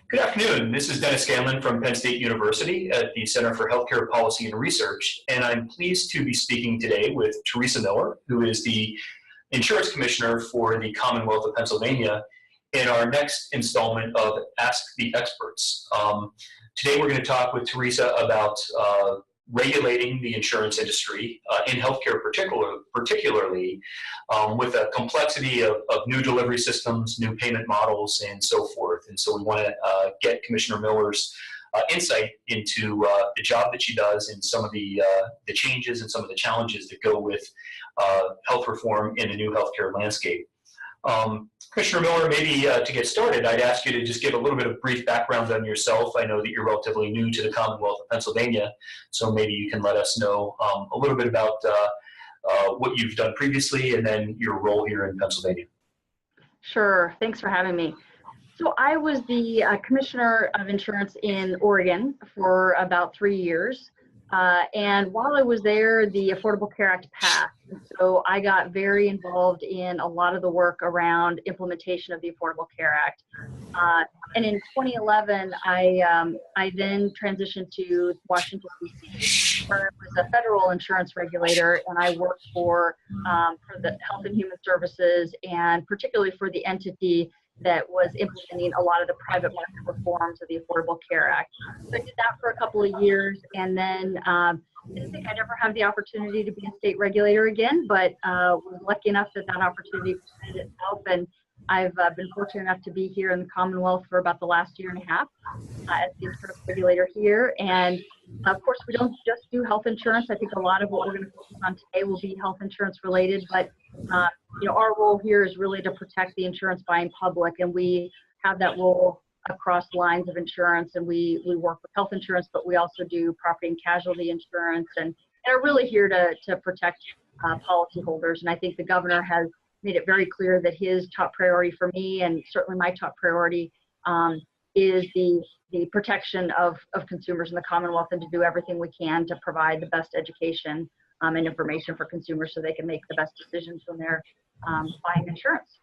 Good afternoon. This is Dennis Scanlon from Penn State University at the Center for Healthcare Policy and Research, and I'm pleased to be speaking today with Teresa Miller, who is the Insurance Commissioner for the Commonwealth of Pennsylvania, in our next installment of Ask the Experts. Today we're going to talk with Teresa about regulating the insurance industry in healthcare particularly with a complexity of new delivery systems, new payment models, and so forth. And so we want to get Commissioner Miller's insight into the job that she does and some of the changes and some of the challenges that go with health reform in the new healthcare landscape. Commissioner Miller, maybe to get started, I'd ask you to just give a little bit of brief background on yourself. I know that you're relatively new to the Commonwealth of Pennsylvania, so maybe you can let us know a little bit about what you've done previously and then your role here in Pennsylvania. Sure. Thanks for having me. So I was the Commissioner of Insurance in Oregon for about 3 years. And while I was there, the Affordable Care Act passed. So I got very involved in a lot of the work around implementation of the Affordable Care Act. And in 2011, I then transitioned to Washington, D.C., where I was a federal insurance regulator, and I worked for the Health and Human Services, and particularly for the entity that was implementing a lot of the private market reforms of the Affordable Care Act. So I did that for a couple of years, and then I didn't think I'd ever have the opportunity to be a state regulator again, but was lucky enough that opportunity presented itself, and I've been fortunate enough to be here in the Commonwealth for about the last year and a half as the insurance regulator here. And of course, we don't just do health insurance. I think a lot of what we're going to focus on today will be health insurance related, but our role here is really to protect the insurance buying public, and we have that role across lines of insurance, and we work with health insurance, but we also do property and casualty insurance, and are really here to protect policyholders. And I think the governor has made it very clear that his top priority for me, and certainly my top priority, is the protection of consumers in the Commonwealth, and to do everything we can to provide the best education and information for consumers so they can make the best decisions when they're buying insurance.